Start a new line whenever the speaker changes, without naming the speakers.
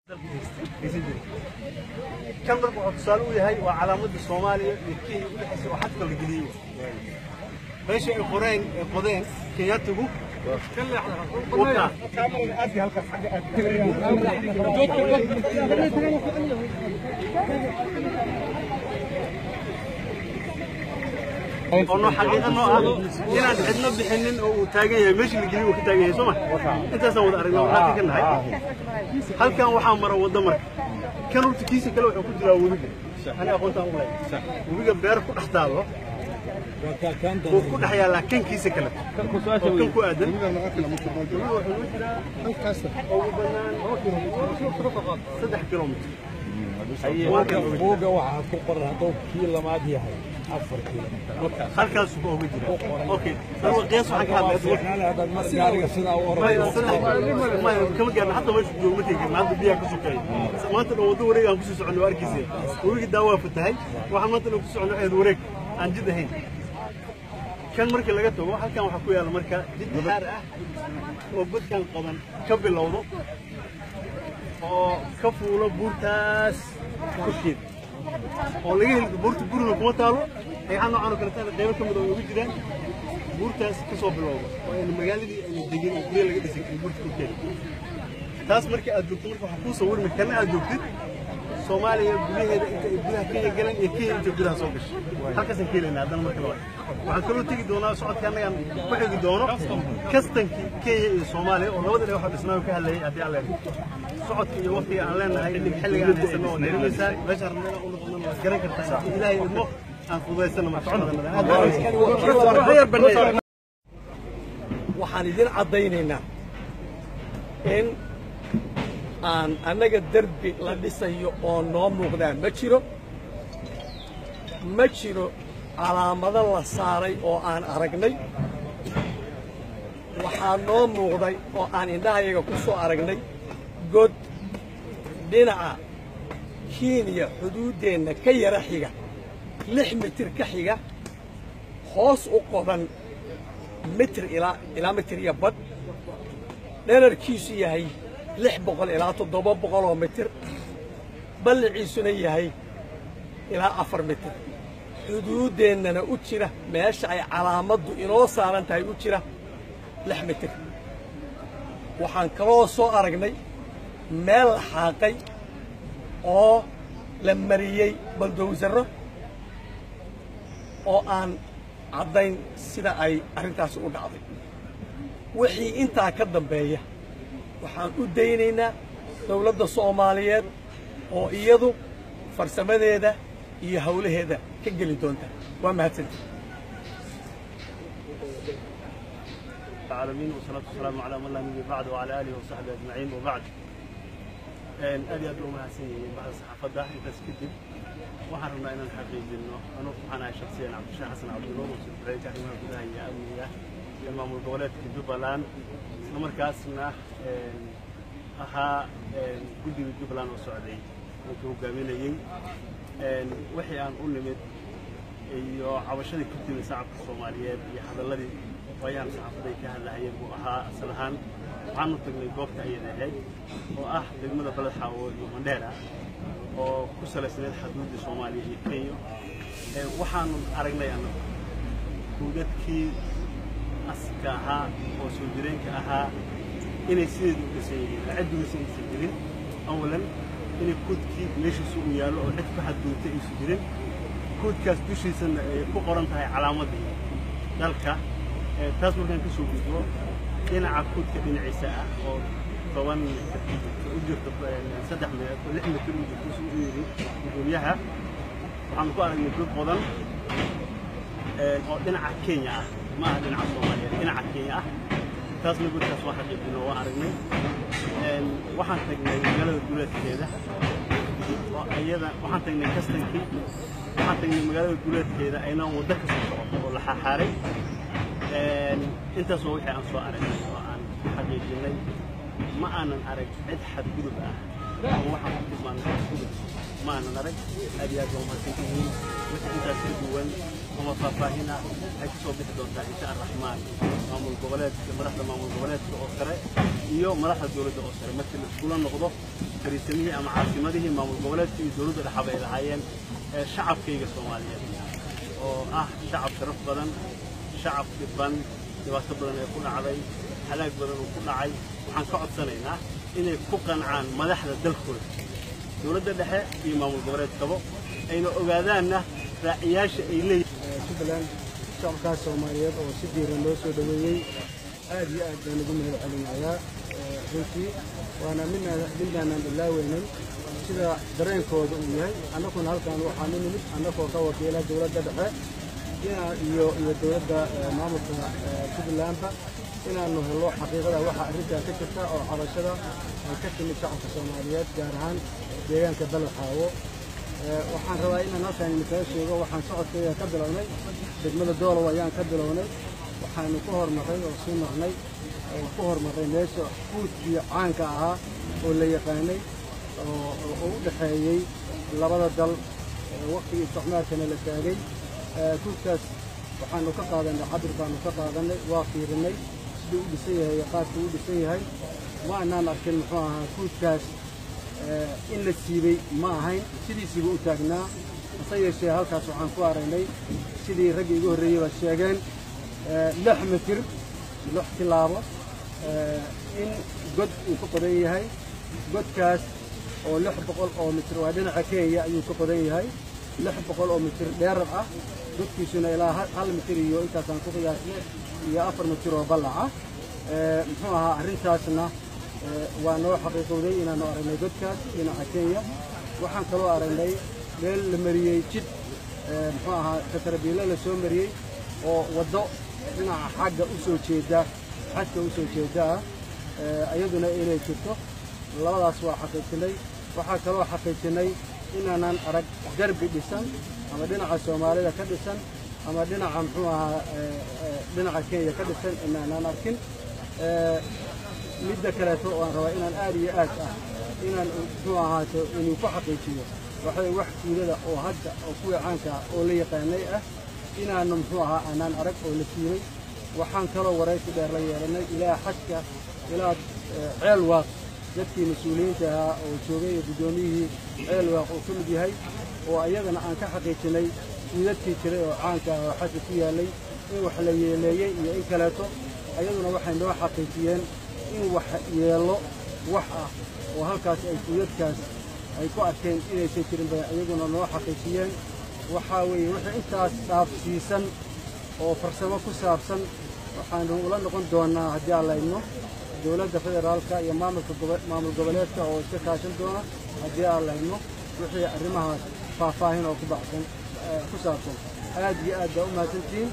كم مرة اتصالوا لي هاي وعلامات الصومالية يكين ولحس وحتى الجديد باش القرين قدين كياتو كل احنا وقع كامل ادي هلك حاجه أنا حقيقة إنه إن عندنا بحنين وتاجي مش الجلي وكتاجي سمع أنت سوود أرجع ولا تكلم هاي هل كان وحامر ودمر كانوا تكيس كلو يحكوا جلا وبيجي أنا أقول تام ولا وبيجي بيرك أحتاله وكل حياة لكن كيس كلا كم كوادن صدق كيلومتر
فوق waxaa ku qoran haduu kiilamaad yahay 4 kiiloomitir
halkaas uu ugu jiro okay soo qiyaas waxa ka hadlay
gaariga sida uu oray
ma kama gaarna hatta way joogmatay maanta biyaha ku sokay maanta wado wareegan ku soo socono arkiisay wigi daawa fatahay waxa maanta ku socono ay wareeg aan jid ahayn kan markii laga tago halkan waxa ku yaala marka jid xaar ah oo badkan qadan ka bilowdo oo ka fuulo buurtaas kurkeed oo laga heli buurta guriga kuma taalo ay aan noocan kartaan qayb ka mid ah ugu jiraan buurtaas ka soo bilowdo oo in magaaladii ay degeen oo guriga laga dhisay buurta kurkeed taas markii aad joogto marka waxa ku soo warmi kana aad joogtid Soomaaliya gudaheeda inta gudaha Kenya galan iyo Kenya inta gudaha soo gashay halkaas aan keenayna hadan marka la waxaan kaloo tagi doonaa socodkaana aan ku xigi doono kastanki Kenya iyo Soomaaliya oo labadaba waxa dhisnaa ka hadlayay hadii aan leeyahay socodka iyo waqtiga aan leenahay xilliga aan haysano oo dheeraysan meesha rabnaa oo noqono garan kartaa ilaahay ilmo aan fududeysano ma soconada
waxaan idin cadaynaynaa in aan anaga darbi la dhisayo oo noo muuqdaan ma jiro calaamado la saaray oo aan aragnay waxaa noo muuqday oo aan indhahayaga ku soo aragnay god dhinaca Kenya xuduudeenna ka yara xiga 6 mitir ka xiga hoos u qodan mitir ilaa mitir iyo bad dhererkiisu yahay 600 ilaa 700 mitir balliciisuna yahay ilaa 4 mitir xuduudeennana u jira meesha ay calaamaddu inoo saaran tahay u jira 6 mitir waxaan kaloo soo aragnay meel xaaqay oo la mariyay baldowsaro oo aan caddayn sida ay arrintaas u dhacday wixii intaa ka dambeeya waxaan u daynaynaa dawladda Soomaaliyeed oo iyadu farsamadeeda iyo hawlaheeda ka gali doonta waa mahadsantahay
العالمين والصلاة والسلام على من لا نبي بعد وعلى آله وصحبه أجمعين وبعد أدي أدلو مهسين بعد الصحافة داخل تسكتب وحرمنا إن الحقيقة إنه أنا أنا شخصيا عبد الشيخ حسن عبد الله وسيد كريمة بداية أمنية المام الدولات كجبلان مركزنا أها جدي جبلان والسعودية وكو جميلين وحي أن أنمت iyo cabashada ka timid shacabka Soomaaliyeed iyo hadalladii wayaan saxaafadda ka hadlayeen buu ahaa asalahan waxaan u tagnay goobta ay ahayd oo ah degmada Balad Xaawo iyo Mandheera oo ku saleysan xuduudda Soomaaliya iyo Kenya waxaan aragnay annagu dadkii askaha oo soo jireenka ahaa inay sidii u dhisayeen ciiddu aysan jirin awalan inay kudkii meesha soo yaalo oo cid ku xadduutay ay jirin كودكاس دوشيسن كقرن تاعي علامات دالكا تاسو كان كسو بيجو دينا عكود كدين عيسى أو طبعا وجرت صدق من لحمة كل كسو يري يقوليها عم قال إن كود قدم دينا عكينيا ما دينا عالصومالية دينا عكينيا تاسو نقول تاسو واحد يبينه وعرفني واحد تجني جلد الدولة كذا أيضا واحد تجني كاستنكي waxaan tagnay magaalada guuleedkeeda ayna wada ka soo socoto oo la xaaray intaas oo wixii aan soo aragnay oo aan xaqiijinay ma aanan arag cid xadgudub ah oo waxaan ku tilmaamay xadgudub ma aanan arag aad iyo aad u mahadsantihiin wixii intaas ka duwan ama faahfaahina ay ku soo bixi doontaa insha Raxmaan maamul goboleedka madaxda maamul goboleedka oo sare iyo madaxda dawladda oo sare markii la isku noqdo fariisimihii ama caasimadihii maamul goboleedka iyo dawladda dhaxabay lahaayeen shacabkayga Soomaaliyeed oo shacab sharaf badan shacab dhiban dhibaato badan ay ku dhacday halaag badan oo ku dhacay waxaan ka codsanaynaa inay ku qancaan madaxda dalkooda dawladda dhexe iyo maamul goboleedkaba ayna ogaadaanna raaciyaasha ay leeyihiin
Jubbaland shacabka Soomaaliyeed oo si diiran loo soo dhaweeyay aad iyo aad baan ugu mahadcelinayaa runtii waana midnaan bilaaweynay sida dareenkooda uu yahay annaguna halkan waxaan nimid annagoo ka wakiila dawladda dhexe iyo dawladda maamulka Jubbalandba inaanu helo xaqiiqada waxa arrintan ka jirta oo cabashada ay ka timid shacabka Soomaaliyeed gaar ahaan deegaanka Balxaawo waxaan rabaa inaan halkan idinka sheego waxaan socodkayga ka bilownay degmada Doolow ayaan ka bilownay waxaanu ku hormaray oo soo marnay ku hormaray meesha fuudkii caanka ahaa oo la yaqaanay oo u dhaxeeyay labada dal waqtigii isticmaalkana la taagay fuudkaas waxaanu ka qaadanay cabir baanu ka qaadanay waa fiirinay siduu u dhisan yahay qaabkuu u dhisan yahay ma aanaan arkin muxuu ahaa fuudkaas in la siibay ma ahayn sidiisiiba u taagnaa hase yeeshee halkaas waxaan ku aragnay sidii ragga igu horreeyey baa sheegeen 6 mitir 6 tilaabo in god uu ka qodan yahay godkaas oo 600 oo mitir waa dhinaca Kenya ayuu ka qodan yahay 600 oo mitir dheer ah godkiisuna ilaa 1 mitir iyo intaasaan ku qiyaasnay iyo 4 mitir oo ballac ah muxuu ahaa arrintaasna waa noo xaqiiqowday inaanu aragnay godkaas dhinaca Kenya waxaan kaloo aragnay meel la mariyay jid muxuu ahaa katarbiile la soo mariyay oo wado dhinaca xagga u soo jeeda ayaduna inay jirto labadaas waa xaqiiqinay waxaa kaloo xaqiiqinay inaanan arag darbi dhisan ama dhinaca Soomaalida ka dhisan ama dhinaca muxuu ahaa dhinaca Kenya ka dhisan inaanan arkin midda kale oo aan rabaa inaan aad iyo aad inaan muxuu ahaato inuu ku xaqiijiyo waxay wax tuulada oo hadda oo kuwa caanka oo la yaqaanay inaanu muxuu ahaa aanan arag oo la siiyay waxaan kaloo waraysi dheer la yeelanay ilaa xadka ilaa ceel waaq dadkii mas'uuliyiinta ahaa oo joogay gudoomiyihii ceel waaq oo ka mid yahay oo ayadana aan ka xaqiijinay tuuladkii jiray oo caanka ah oo xadka ku yaalay in wax la yeeleeyay iyo in kaleeto ayaduna waxay noo xaqiijiyeen in wax yeelo wax oo halkaas ay tuuladkaas ay ku arkeen inaysan jirin bay ayaguna noo xaqiijiyeen waxaa weeye wixii intaas dhaafsiisan oo farsamo ku saabsan waxaanu ula noqon doonaa haddii aan laydno dawladda federaalka iyo maamul goboleedka oo iska kaashan doona haddii aan laydno wixii arrimahaas faahfaahin oo ku saabsan aad iyo aad baa u mahadsantihiin